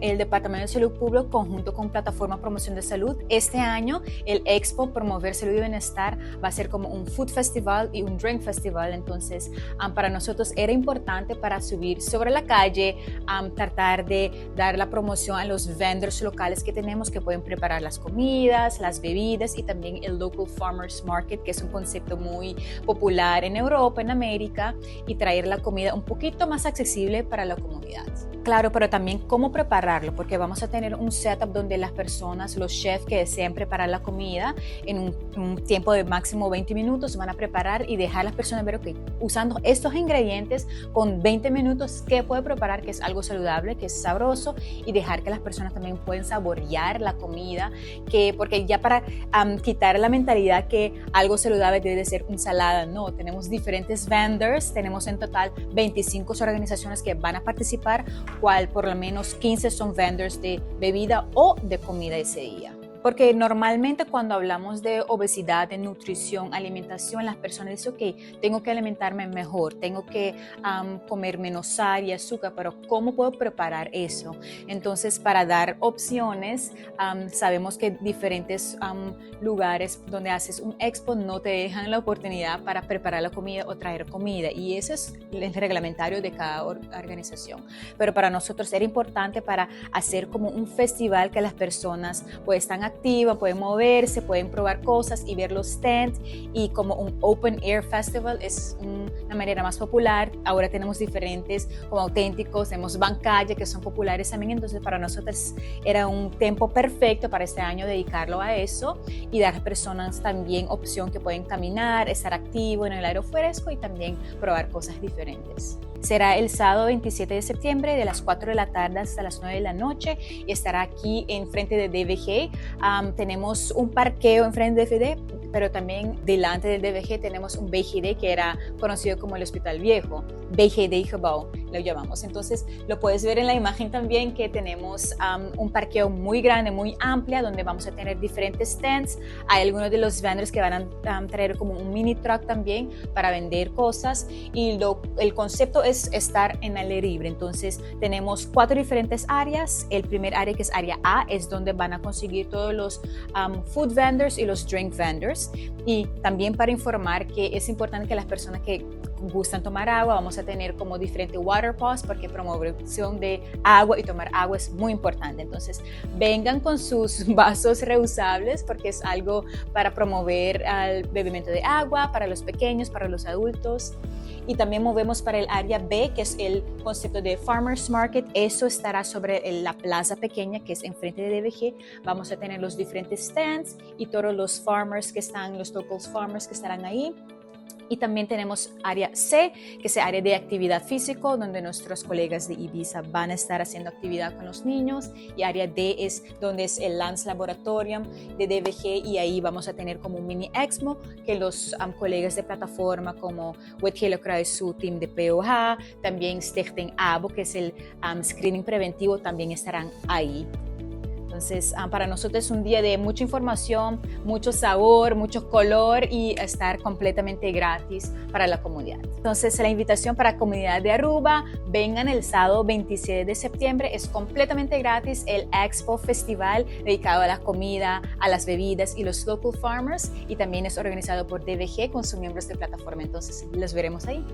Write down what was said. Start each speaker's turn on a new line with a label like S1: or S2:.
S1: El Departamento de Salud Pública, conjunto con Plataforma Promoción de Salud, este año el Expo Promover Salud y Bienestar va a ser como un food festival y un drink festival. Entonces, para nosotros era importante para subir sobre la calle, tratar de dar la promoción a los vendors locales que tenemos, que pueden preparar las comidas, las bebidas, y también el Local Farmers Market, que es un concepto muy popular en Europa, en América, y traer la comida un poquito más accesible para la comunidad. Claro, pero también cómo prepararlo, porque vamos a tener un setup donde las personas, los chefs que deseen preparar la comida en un tiempo de máximo 20 minutos, van a preparar y dejar a las personas ver, ok, usando estos ingredientes con 20 minutos, qué puede preparar, que es algo saludable, que es sabroso, y dejar que las personas también pueden saborear la comida, porque ya para quitar la mentalidad que algo saludable debe de ser ensalada, no, tenemos diferentes vendors, tenemos en total 25 organizaciones que van a participar, cual por lo menos 15 son vendors de bebida o de comida ese día. Porque normalmente cuando hablamos de obesidad, de nutrición, alimentación, las personas dicen, ok, tengo que alimentarme mejor, tengo que comer menos sal y azúcar, pero ¿cómo puedo preparar eso? Entonces, para dar opciones, sabemos que diferentes lugares donde haces un expo no te dejan la oportunidad para preparar la comida o traer comida, y ese es el reglamentario de cada organización. Pero para nosotros era importante para hacer como un festival que las personas pues están activas, pueden moverse, pueden probar cosas y ver los stands, y como un open air festival es una manera más popular. Ahora tenemos diferentes como auténticos, tenemos bancalla que son populares también, entonces para nosotros era un tiempo perfecto para este año dedicarlo a eso y dar a las personas también opción que pueden caminar, estar activo en el aire fresco y también probar cosas diferentes. Será el sábado 27 de septiembre de las 4 de la tarde hasta las 9 de la noche y estará aquí en frente de DVG. Tenemos un parqueo en frente de DVG, pero también delante del DVG tenemos un BGD que era conocido como el Hospital Viejo, BGD-gebouw lo llamamos. Entonces lo puedes ver en la imagen también que tenemos un parqueo muy grande, muy amplia, donde vamos a tener diferentes stands. Hay algunos de los vendors que van a traer como un mini truck también para vender cosas, y el concepto es estar en el aire libre. Entonces tenemos 4 diferentes áreas. El primer área, que es área A, es donde van a conseguir todos los food vendors y los drink vendors, y también para informar que es importante que las personas que gustan tomar agua, vamos a tener como diferentes water pots, porque promoción de agua y tomar agua es muy importante. Entonces vengan con sus vasos reusables, porque es algo para promover el bebimiento de agua para los pequeños, para los adultos. Y también movemos para el área B, que es el concepto de Farmers Market. Eso estará sobre la plaza pequeña que es enfrente de DVG. Vamos a tener los diferentes stands y todos los farmers que están, los local farmers que estarán ahí. Y también tenemos área C, que es el área de actividad físico, donde nuestros colegas de Ibiza van a estar haciendo actividad con los niños. Y área D es donde es el Lance Laboratorium de DVG, y ahí vamos a tener como un mini expo que los colegas de plataforma como Wetgele su team de POH, también Stichting ABO, que es el screening preventivo, también estarán ahí. Entonces, para nosotros es un día de mucha información, mucho sabor, mucho color, y estar completamente gratis para la comunidad. Entonces, la invitación para la comunidad de Aruba: vengan el sábado 27 de septiembre, es completamente gratis el Expo Festival dedicado a la comida, a las bebidas y los local farmers, y también es organizado por DVG con sus miembros de plataforma. Entonces, los veremos ahí.